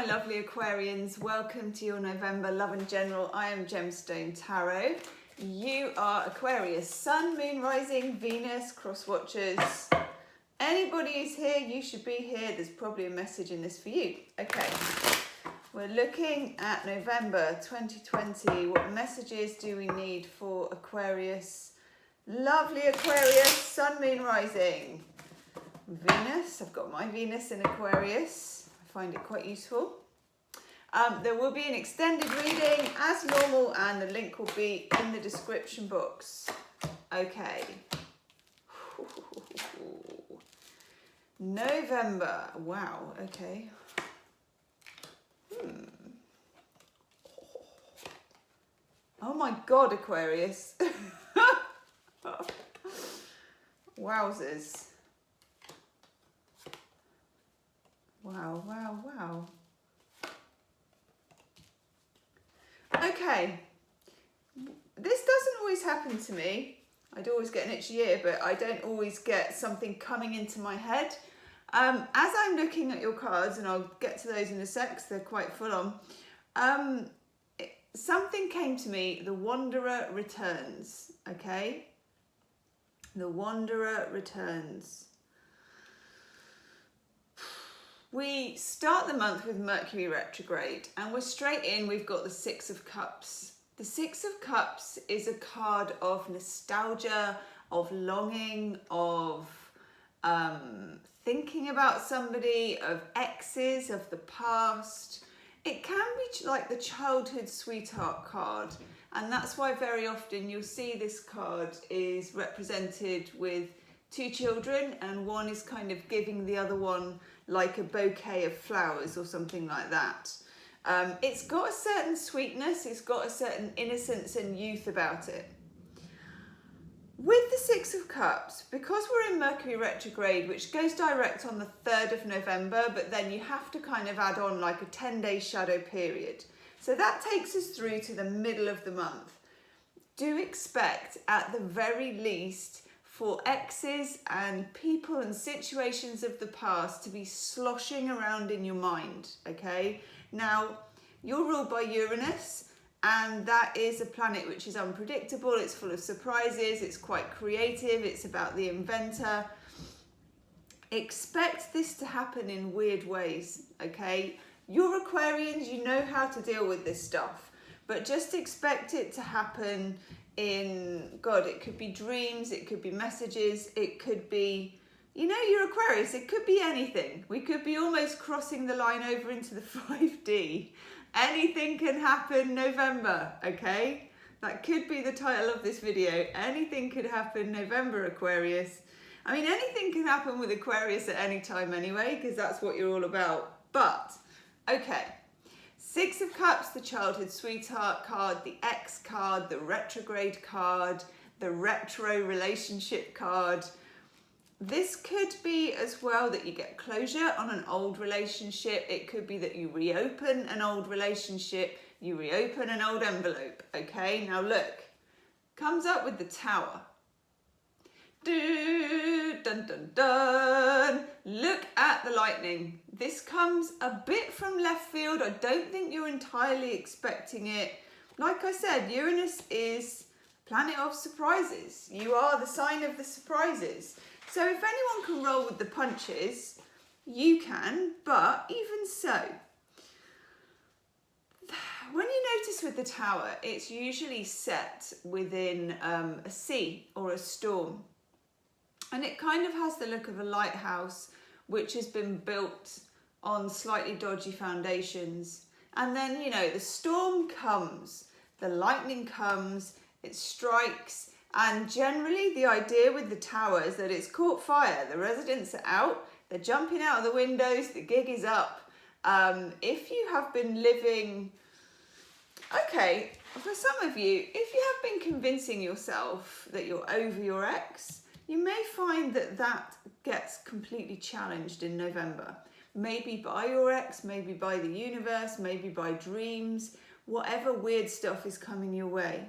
my lovely Aquarians, welcome to your November Love and General. I am Gemstone Tarot. You are Aquarius, Sun, Moon, Rising, Venus, cross watchers. Anybody who's here, you should be here. There's probably a message in this for you. Okay, we're looking at November 2020. What messages do we need for Aquarius? Lovely Aquarius, Sun, Moon, Rising. Venus, I've got my Venus in Aquarius. I find it quite useful. There will be an extended reading as normal and the link will be in the description box. Okay. November, wow, okay. Oh my God, Aquarius. Wowzers. Wow, wow, wow. Okay, this doesn't always happen to me. I'd always get an itchy ear, but I don't always get something coming into my head. As I'm looking at your cards, and I'll get to those in a sec, 'cause they're quite full on, something came to me, the Wanderer returns, okay? The Wanderer returns. We start the month with Mercury Retrograde and we're straight in, we've got the Six of Cups. The Six of Cups is a card of nostalgia, of longing, of thinking about somebody, of exes, of the past. It can be like the childhood sweetheart card, and that's why very often you'll see this card is represented with two children and one is kind of giving the other one like a bouquet of flowers or something like that. It's got a certain sweetness, it's got a certain innocence and youth about it. With the Six of Cups, because we're in Mercury Retrograde, which goes direct on the 3rd of November, but then you have to kind of add on like a 10-day shadow period. So that takes us through to the middle of the month. Do expect, at the very least, for exes and people and situations of the past to be sloshing around in your mind, okay? Now, you're ruled by Uranus, and that is a planet which is unpredictable, it's full of surprises, it's quite creative, it's about the inventor. Expect this to happen in weird ways, okay? You're Aquarians, you know how to deal with this stuff, but just expect it to happen in, God, it could be dreams, it could be messages, it could be, you know, you're Aquarius, it could be anything. We could be almost crossing the line over into the 5D. Anything can happen November, okay? That could be the title of this video. Anything could happen November, Aquarius. I mean, anything can happen with Aquarius at any time anyway, because that's what you're all about. But, okay. Six of Cups, the childhood sweetheart card, the ex card, the retrograde card, the retro relationship card. This could be as well that you get closure on an old relationship. It could be that you reopen an old relationship, you reopen an old envelope, okay? Now look, comes up with the Tower. Dun, dun, dun. Look at the lightning. This comes a bit from left field. I don't think you're entirely expecting it. Like I said, Uranus is planet of surprises. You are the sign of the surprises. So if anyone can roll with the punches, you can, but even so, when you notice with the Tower, it's usually set within a sea or a storm. And it kind of has the look of a lighthouse which has been built on slightly dodgy foundations. And then, you know, the storm comes, the lightning comes, it strikes, and generally the idea with the Tower is that it's caught fire. The residents are out, they're jumping out of the windows, the gig is up. If you have been living, okay, for some of you, if you have been convincing yourself that you're over your ex, you may find that that gets completely challenged in November. Maybe by your ex, maybe by the universe, maybe by dreams, whatever weird stuff is coming your way.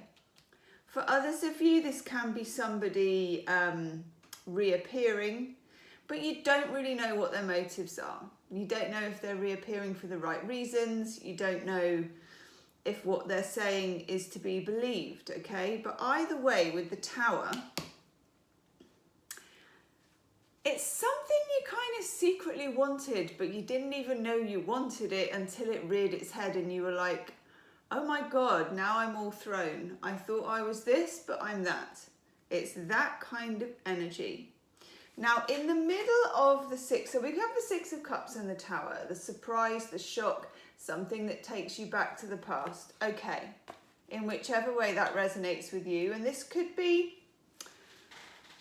For others of you, this can be somebody reappearing, but you don't really know what their motives are. You don't know if they're reappearing for the right reasons. You don't know if what they're saying is to be believed, okay? But either way, with the Tower, it's something you kind of secretly wanted, but you didn't even know you wanted it until it reared its head and you were like, oh my God, now I'm all thrown. I thought I was this, but I'm that. It's that kind of energy. Now, in the middle of the Six, so we have the Six of Cups and the Tower, the surprise, the shock, something that takes you back to the past. Okay, in whichever way that resonates with you, and this could be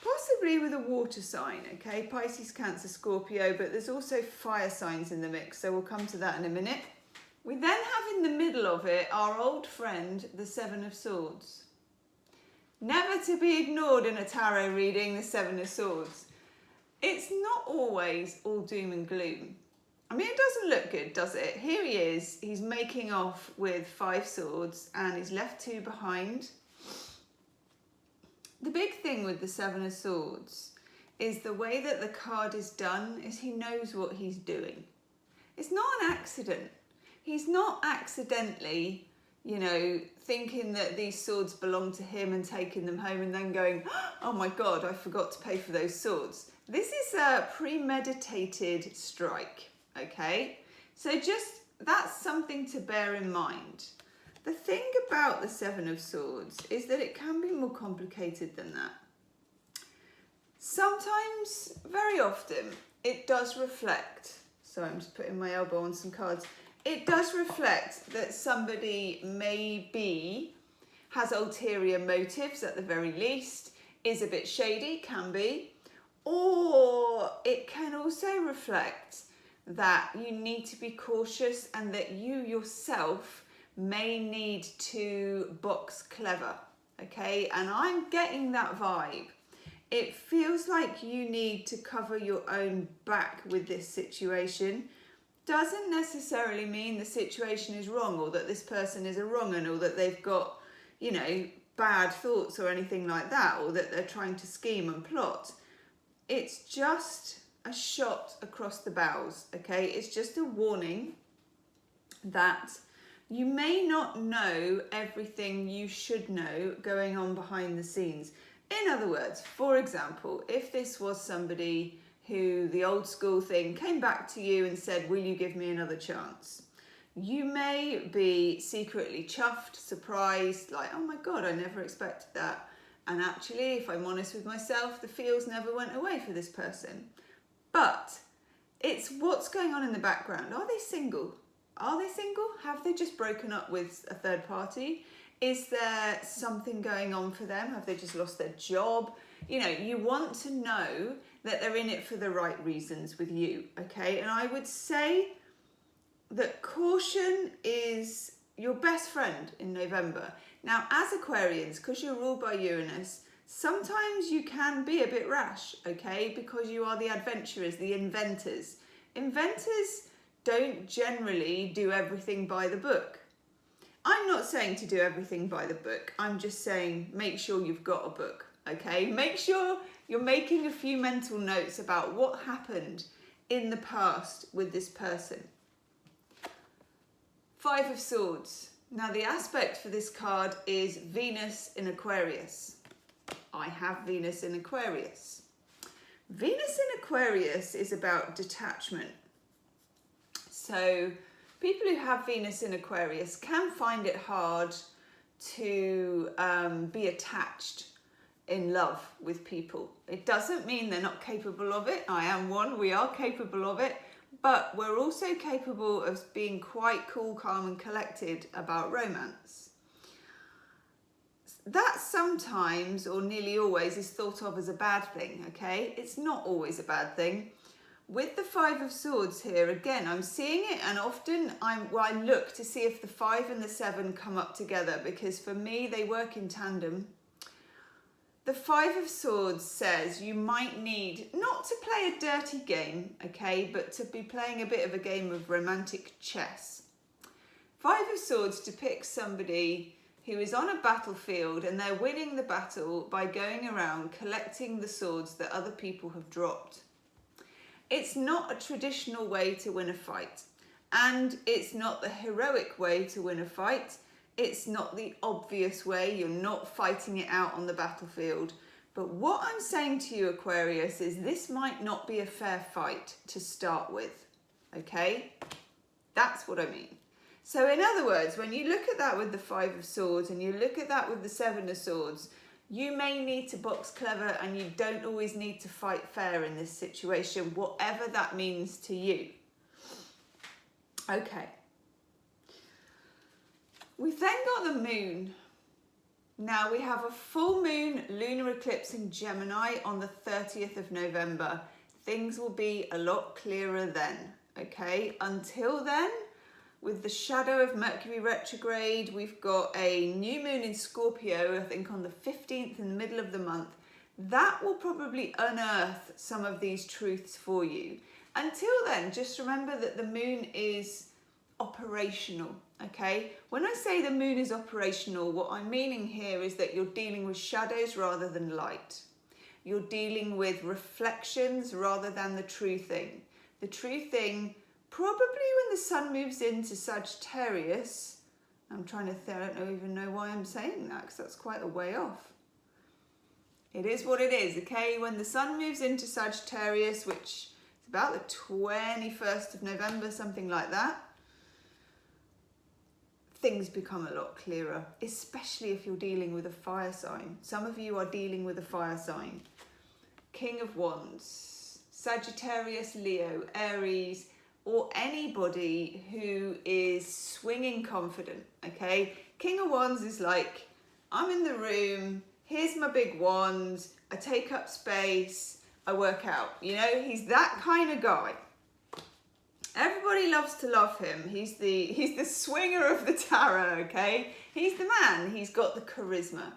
possibly with a water sign, okay? Pisces, Cancer, Scorpio, but there's also fire signs in the mix, so we'll come to that in a minute. We then have in the middle of it our old friend, the Seven of Swords. Never to be ignored in a tarot reading, the Seven of Swords. It's not always all doom and gloom. I mean, it doesn't look good, does it? Here he is, he's making off with 5 swords and he's left 2 behind. The big thing with the Seven of Swords is the way that the card is done is he knows what he's doing. It's not an accident. He's not accidentally, you know, thinking that these swords belong to him and taking them home and then going, oh my God, I forgot to pay for those swords. This is a premeditated strike, okay? So just, that's something to bear in mind. The thing about the Seven of Swords is that it can be more complicated than that. Sometimes, very often, it does reflect, so I'm just putting my elbow on some cards, it does reflect that somebody maybe has ulterior motives at the very least, is a bit shady, can be, or it can also reflect that you need to be cautious and that you yourself may need to box clever, okay? And I'm getting that vibe. It feels like you need to cover your own back with this situation. Doesn't necessarily mean the situation is wrong or that this person is a wrong un or that they've got, you know, bad thoughts or anything like that, or that they're trying to scheme and plot. It's just a shot across the bows, okay? It's just a warning that you may not know everything you should know going on behind the scenes. In other words, for example, if this was somebody who the old school thing came back to you and said, will you give me another chance? You may be secretly chuffed, surprised, like, oh my God, I never expected that. And actually, if I'm honest with myself, the feels never went away for this person. But it's what's going on in the background. Are they single? Are they single? Have they just broken up with a third party? Is there something going on for them? Have they just lost their job? You know, you want to know that they're in it for the right reasons with you, okay? And I would say that caution is your best friend in November. Now, as Aquarians, because you're ruled by Uranus, sometimes you can be a bit rash, okay? Because you are the adventurers, the inventors. Inventors don't generally do everything by the book. I'm not saying to do everything by the book. I'm just saying make sure you've got a book, okay? Make sure you're making a few mental notes about what happened in the past with this person. 5 of Swords. Now the aspect for this card is Venus in Aquarius. I have Venus in Aquarius. Venus in Aquarius is about detachment. So people who have Venus in Aquarius can find it hard to be attached in love with people. It doesn't mean they're not capable of it. I am one, we are capable of it. But we're also capable of being quite cool, calm and collected about romance. That sometimes, or nearly always, is thought of as a bad thing, okay? It's not always a bad thing. With the 5 of Swords here, again, I'm seeing it, and often I look to see if the 5 and the 7 come up together, because for me, they work in tandem. The 5 of Swords says you might need not to play a dirty game, okay, but to be playing a bit of a game of romantic chess. 5 of Swords depicts somebody who is on a battlefield and they're winning the battle by going around collecting the swords that other people have dropped. It's not a traditional way to win a fight. And it's not the heroic way to win a fight. It's not the obvious way. You're not fighting it out on the battlefield. But what I'm saying to you, Aquarius, is this might not be a fair fight to start with. Okay? That's what I mean. So in other words, when you look at that with the Five of Swords and you look at that with the Seven of Swords, you may need to box clever and you don't always need to fight fair in this situation, whatever that means to you. Okay. We've then got the moon. Now we have a full moon lunar eclipse in Gemini on the 30th of November. Things will be a lot clearer then, okay? Until then, with the shadow of Mercury retrograde, we've got a new moon in Scorpio, I think on the 15th in the middle of the month. That will probably unearth some of these truths for you. Until then, just remember that the moon is operational, okay? When I say the moon is operational, what I'm meaning here is that you're dealing with shadows rather than light. You're dealing with reflections rather than the true thing. The true thing, probably when the sun moves into Sagittarius, I'm trying to think, I don't even know why I'm saying that because that's quite a way off. It is what it is, okay? When the sun moves into Sagittarius, which is about the 21st of November, something like that, things become a lot clearer, especially if you're dealing with a fire sign. Some of you are dealing with a fire sign. King of Wands, Sagittarius, Leo, Aries, or anybody who is swinging confident, okay? King of Wands is like, I'm in the room, here's my big wand, I take up space, I work out. You know, he's that kind of guy. Everybody loves to love him. He's the swinger of the tarot, okay? He's the man. He's got the charisma.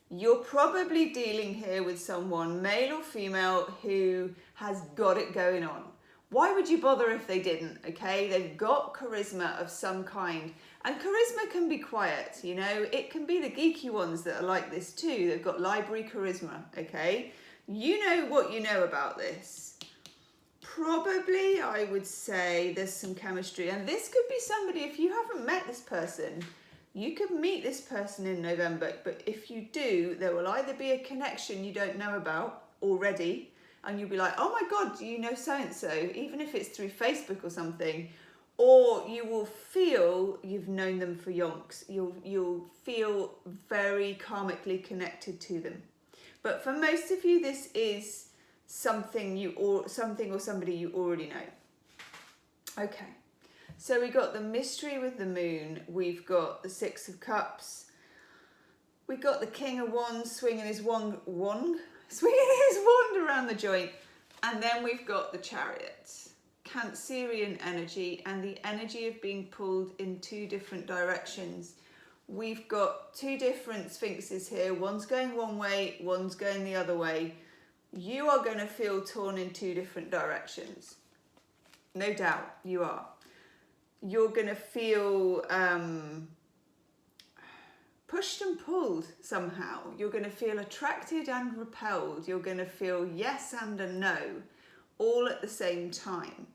You're probably dealing here with someone, male or female, who has got it going on. Why would you bother if they didn't, okay? They've got charisma of some kind. And charisma can be quiet, you know? It can be the geeky ones that are like this too. They've got library charisma, okay? You know what you know about this. Probably, I would say there's some chemistry, and this could be somebody, if you haven't met this person, you could meet this person in November, but if you do, there will either be a connection you don't know about already, and you'll be like, oh my God, do you know so-and-so, even if it's through Facebook or something, or you will feel you've known them for yonks. You'll feel very karmically connected to them. But for most of you, this is something or somebody you already know. Okay, so we got the mystery with the moon, we've got the Six of Cups, we got the King of Wands swinging his wand around the joint, and then we've got the Chariot, Cancerian energy, and the energy of being pulled in two different directions. We've got two different sphinxes here, one's going one way, one's going the other way. You are going to feel torn in two different directions. No doubt, you are. You're going to feel pushed and pulled somehow. You're going to feel attracted and repelled. You're going to feel yes and a no, all at the same time.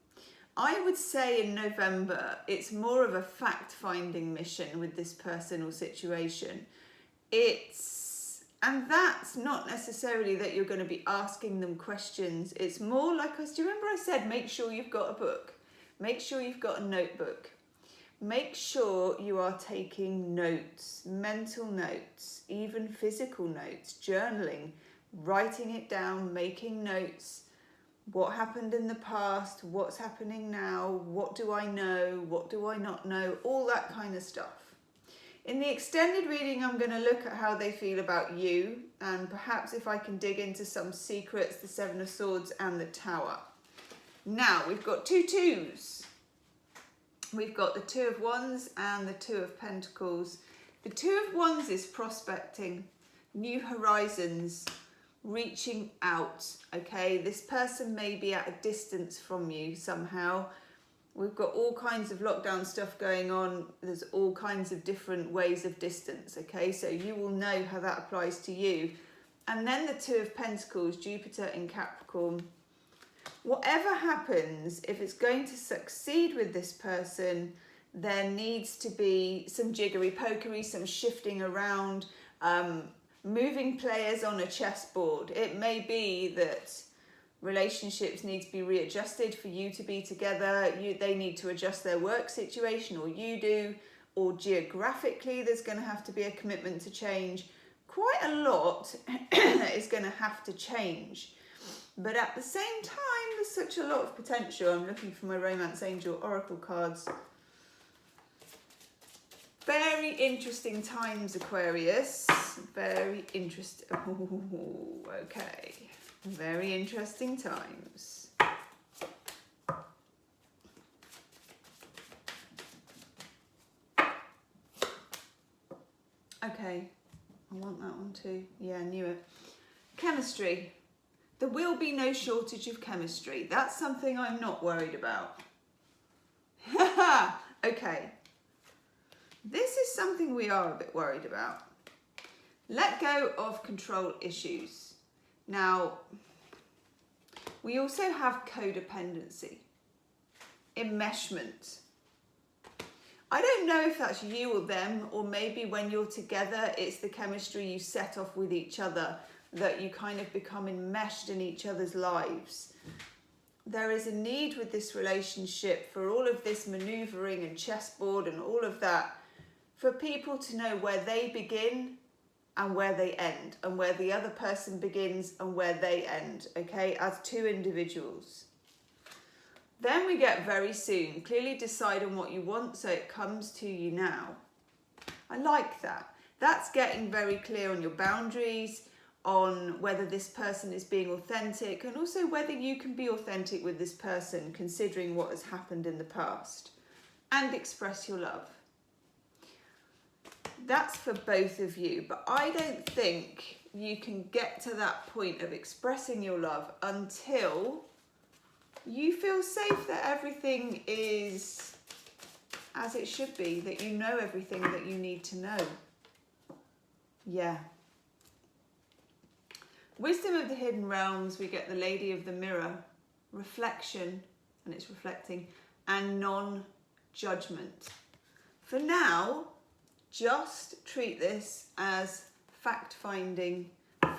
I would say in November, it's more of a fact-finding mission with this person or situation. And that's not necessarily that you're going to be asking them questions. It's more like, do you remember I said, make sure you've got a book. Make sure you've got a notebook. Make sure you are taking notes, mental notes, even physical notes, journaling, writing it down, making notes. What happened in the past? What's happening now? What do I know? What do I not know? All that kind of stuff. In the extended reading, I'm going to look at how they feel about you, and perhaps if I can dig into some secrets, the Seven of Swords and the Tower. Now, we've got two twos. We've got the Two of Wands and the Two of Pentacles. The Two of Wands is prospecting, new horizons, reaching out, okay? This person may be at a distance from you somehow. We've got all kinds of lockdown stuff going on. There's all kinds of different ways of distance, okay? So you will know how that applies to you. And then the Two of Pentacles, Jupiter in Capricorn. whatever happens, if it's going to succeed with this person, there needs to be some jiggery-pokery, some shifting around, moving players on a chessboard. It may be that relationships need to be readjusted for you to be together. They need to adjust their work situation, or you do, or geographically there's going to have to be a commitment to change. Quite a lot is going to have to change. But at the same time, there's such a lot of potential. I'm looking for my Romance Angel Oracle cards. Very interesting times, Aquarius. Very interesting. Oh, okay. Very interesting times. Okay. I want that one too. Yeah, I knew it. Chemistry. There will be no shortage of chemistry. That's something I'm not worried about. Okay. This is something we are a bit worried about. Let go of control issues. Now, we also have codependency, enmeshment. I don't know if that's you or them, or maybe when you're together, it's the chemistry you set off with each other, that you kind of become enmeshed in each other's lives. There is a need with this relationship for all of this maneuvering and chessboard and all of that, for people to know where they begin and where they end, and where the other person begins and where they end, okay, as two individuals. Then we get very soon, clearly decide on what you want so it comes to you now. I like that. That's getting very clear on your boundaries, on whether this person is being authentic, and also whether you can be authentic with this person considering what has happened in the past, and express your love. That's for both of you, but I don't think you can get to that point of expressing your love until you feel safe that everything is as it should be, that you know everything that you need to know. Yeah. Wisdom of the Hidden Realms, we get the Lady of the Mirror, reflection, and it's reflecting, and non-judgment. For now, just treat this as fact-finding,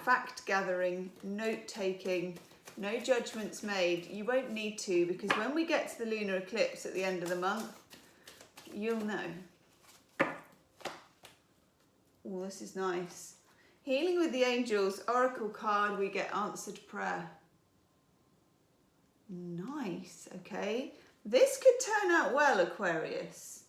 fact-gathering, note-taking, no judgments made. You won't need to, because when we get to the lunar eclipse at the end of the month, you'll know. Oh, this is nice. Healing with the Angels, Oracle card, we get answered prayer. Nice, okay. This could turn out well, Aquarius.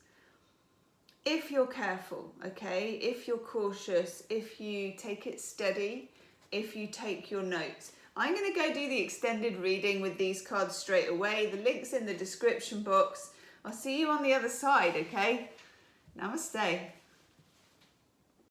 If you're careful, okay, if you're cautious, if you take it steady, if you take your notes. I'm going to go do the extended reading with these cards straight away. The link's in the description box. I'll see you on the other side, okay? Namaste.